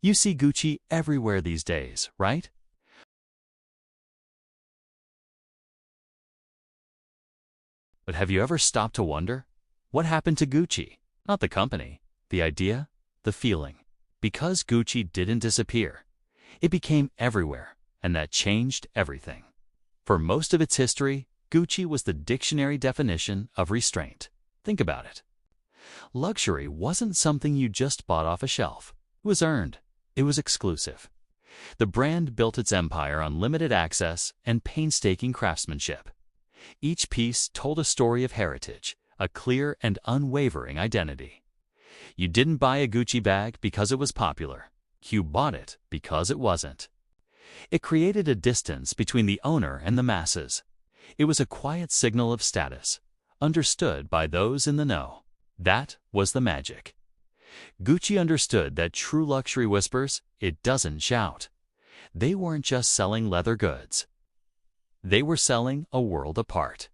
You see Gucci everywhere these days, right? But have you ever stopped to wonder? What happened to Gucci? Not the company, the idea, the feeling. Because Gucci didn't disappear, it became everywhere, and that changed everything. For most of its history, Gucci was the dictionary definition of restraint. Think about it. Luxury wasn't something you just bought off a shelf. It was earned. It was exclusive. The brand built its empire on limited access and painstaking craftsmanship. Each piece told a story of heritage, a clear and unwavering identity. You didn't buy a Gucci bag because it was popular. You bought it because it wasn't. It created a distance between the owner and the masses. It was a quiet signal of status, understood by those in the know. That was the magic. Gucci understood that true luxury whispers, it doesn't shout. They weren't just selling leather goods. They were selling a world apart.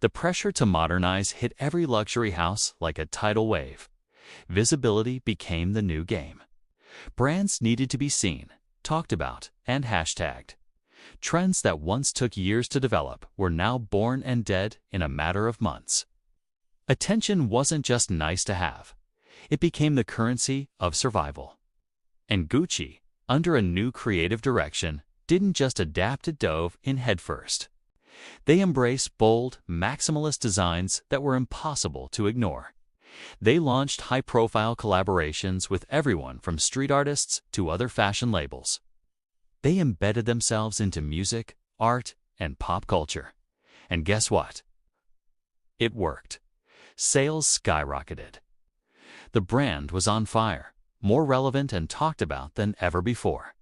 The pressure to modernize hit every luxury house like a tidal wave. Visibility became the new game. Brands needed to be seen, talked about, and hashtagged. Trends that once took years to develop were now born and dead in a matter of months. Attention wasn't just nice to have. It became the currency of survival. And Gucci, under a new creative direction, didn't just adapt, it dove in headfirst. They embraced bold, maximalist designs that were impossible to ignore. They launched high-profile collaborations with everyone from street artists to other fashion labels. They embedded themselves into music, art, and pop culture. And guess what? It worked. Sales skyrocketed. The brand was on fire, more relevant and talked about than ever before.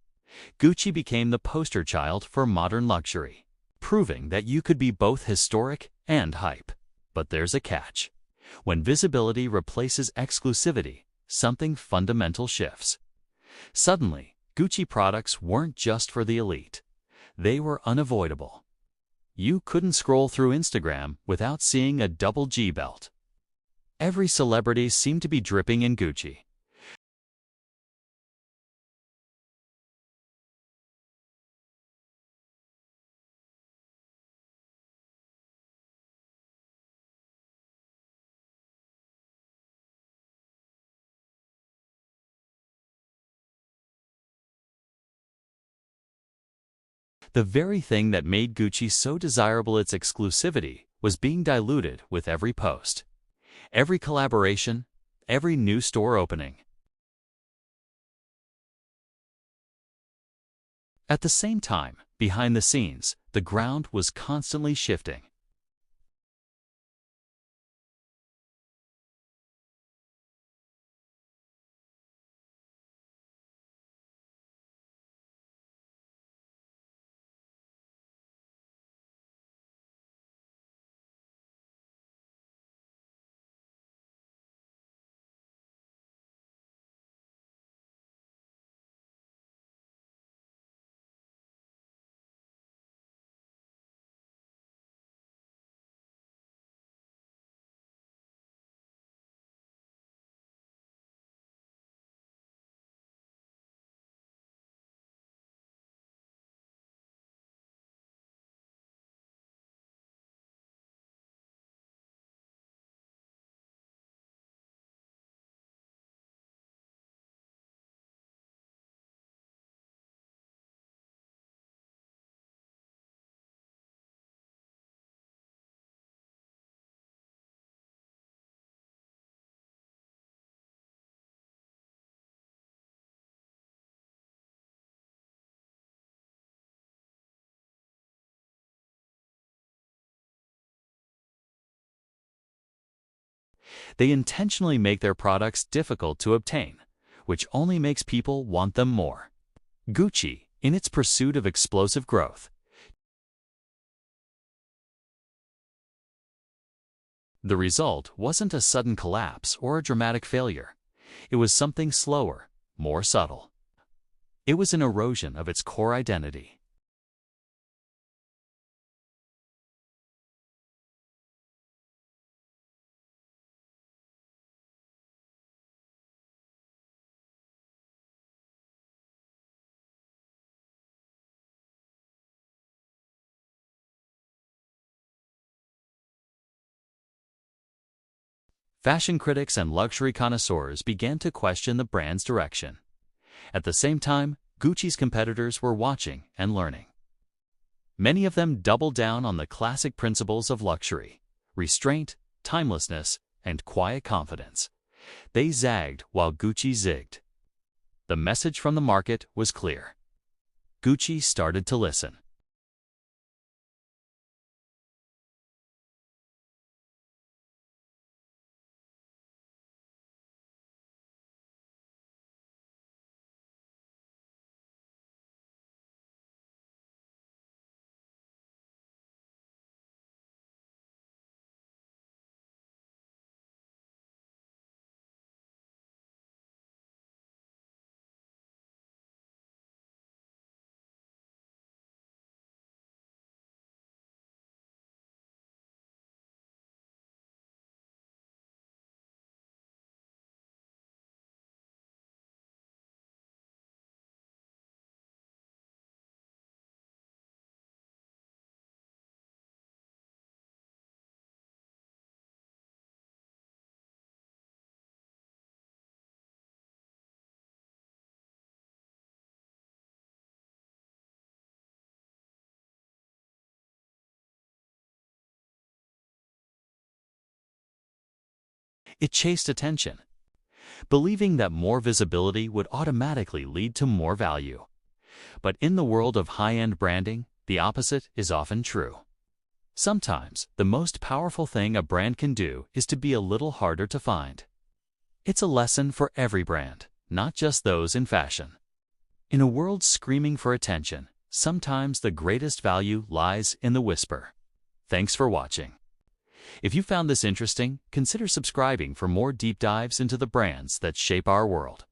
Gucci became the poster child for modern luxury, proving that you could be both historic and hype. But there's a catch. When visibility replaces exclusivity, something fundamental shifts. Suddenly, Gucci products weren't just for the elite. They were unavoidable. You couldn't scroll through Instagram without seeing a double G belt. Every celebrity seemed to be dripping in Gucci. The very thing that made Gucci so desirable, its exclusivity, was being diluted with every post, every collaboration, every new store opening. At the same time, behind the scenes, the ground was constantly shifting. They intentionally make their products difficult to obtain, which only makes people want them more. Gucci, in its pursuit of explosive growth, the result wasn't a sudden collapse or a dramatic failure. It was something slower, more subtle. It was an erosion of its core identity. Fashion critics and luxury connoisseurs began to question the brand's direction. At the same time, Gucci's competitors were watching and learning. Many of them doubled down on the classic principles of luxury: restraint, timelessness, and quiet confidence. They zagged while Gucci zigged. The message from the market was clear. Gucci started to listen. It chased attention, believing that more visibility would automatically lead to more value. But in the world of high-end branding, the opposite is often true. Sometimes, the most powerful thing a brand can do is to be a little harder to find. It's a lesson for every brand, not just those in fashion. In a world screaming for attention, sometimes the greatest value lies in the whisper. Thanks for watching. If you found this interesting, consider subscribing for more deep dives into the brands that shape our world.